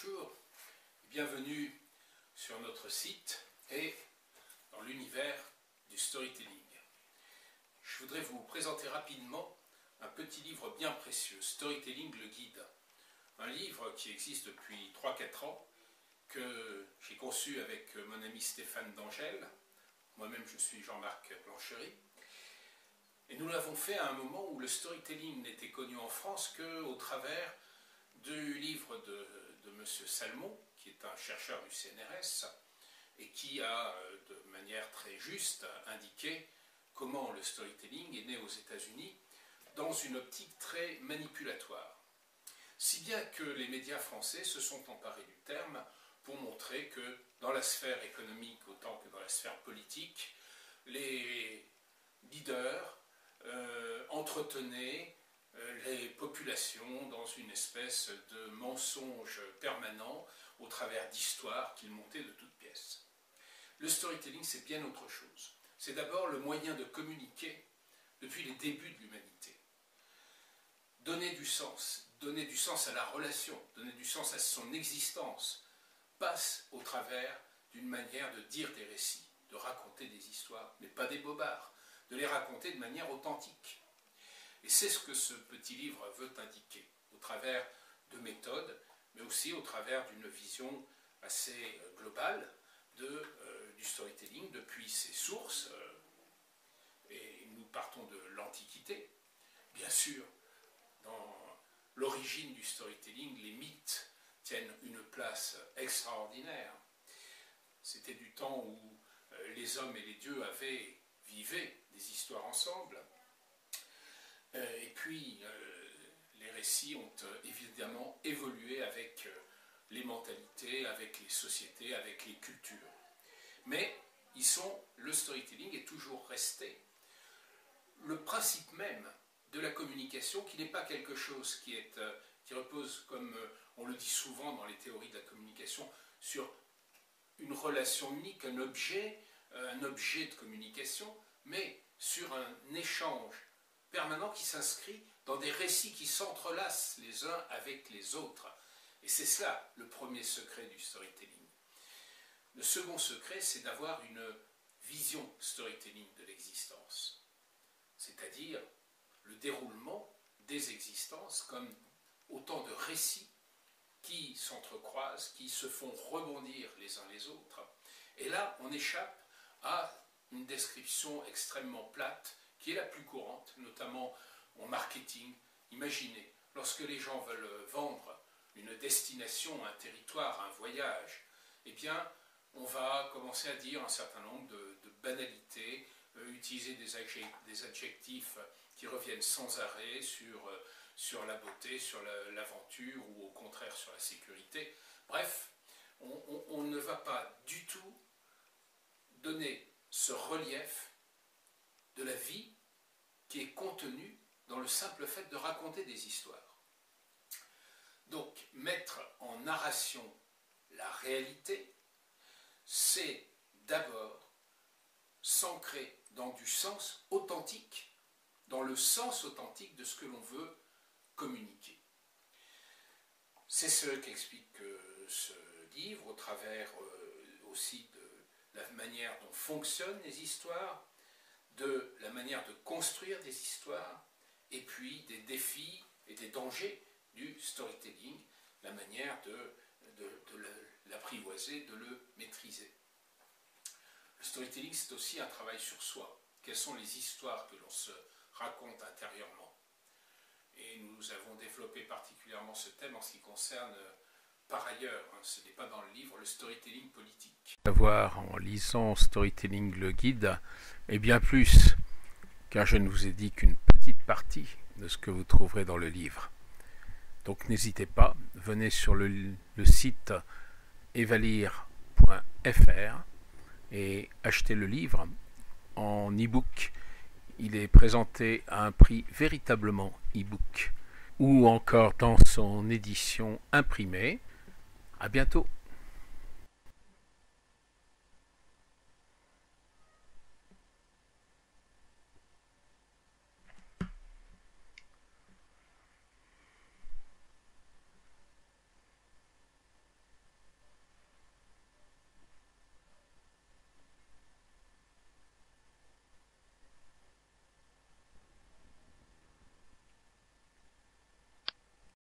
Bonjour, bienvenue sur notre site et dans l'univers du storytelling. Je voudrais vous présenter rapidement un petit livre bien précieux, Storytelling le guide. Un livre qui existe depuis 3-4 ans, que j'ai conçu avec mon ami Stéphane D'Angèle. Moi-même je suis Jean-Marc Planchery. Et nous l'avons fait à un moment où le storytelling n'était connu en France qu'au travers du livre de M. Salmon, qui est un chercheur du CNRS, et qui a, de manière très juste, indiqué comment le storytelling est né aux États-Unis dans une optique très manipulatoire. Si bien que les médias français se sont emparés du terme pour montrer que dans la sphère économique autant que dans la sphère politique, les leaders entretenaient les populations dans une espèce de mensonge permanent au travers d'histoires qu'ils montaient de toutes pièces. Le storytelling, c'est bien autre chose. C'est d'abord le moyen de communiquer depuis les débuts de l'humanité. Donner du sens à la relation, donner du sens à son existence, passe au travers d'une manière de dire des récits, de raconter des histoires, mais pas des bobards, de les raconter de manière authentique. Et c'est ce que ce petit livre veut indiquer, au travers de méthodes, mais aussi au travers d'une vision assez globale du storytelling, depuis ses sources, et nous partons de l'Antiquité. Bien sûr, dans l'origine du storytelling, les mythes tiennent une place extraordinaire. C'était du temps où les hommes et les dieux vivaient des histoires ensemble. Et puis, les récits ont évidemment évolué avec les mentalités, avec les sociétés, avec les cultures. Mais le storytelling est toujours resté le principe même de la communication, qui n'est pas quelque chose qui repose, comme on le dit souvent dans les théories de la communication, sur une relation unique, un objet de communication, mais sur un échange permanent qui s'inscrit dans des récits qui s'entrelacent les uns avec les autres. Et c'est cela le premier secret du storytelling. Le second secret, c'est d'avoir une vision storytelling de l'existence, c'est-à-dire le déroulement des existences comme autant de récits qui s'entrecroisent, qui se font rebondir les uns les autres. Et là, on échappe à une description extrêmement plate, qui est la plus courante, notamment en marketing. Imaginez, lorsque les gens veulent vendre une destination, un territoire, un voyage, eh bien, on va commencer à dire un certain nombre de banalités, utiliser des adjectifs qui reviennent sans arrêt sur la beauté, sur l'aventure, ou au contraire sur la sécurité. Bref, on ne va pas du tout donner ce relief de la vie qui est contenu dans le simple fait de raconter des histoires. Donc, mettre en narration la réalité, c'est d'abord s'ancrer dans du sens authentique, dans le sens authentique de ce que l'on veut communiquer. C'est ce qu'explique ce livre, au travers aussi de la manière dont fonctionnent les histoires, de la manière de construire des histoires, et puis des défis et des dangers du storytelling, la manière de l'apprivoiser, de le maîtriser. Le storytelling, c'est aussi un travail sur soi. Quelles sont les histoires que l'on se raconte intérieurement? Et nous avons développé particulièrement ce thème en ce qui concerne, par ailleurs, ce n'est pas dans le livre, le storytelling politique. Savoir en lisant Storytelling le guide est bien plus, car je ne vous ai dit qu'une petite partie de ce que vous trouverez dans le livre. Donc n'hésitez pas, venez sur le site evalire.fr et achetez le livre en e-book. Il est présenté à un prix véritablement e-book, ou encore dans son édition imprimée. À bientôt.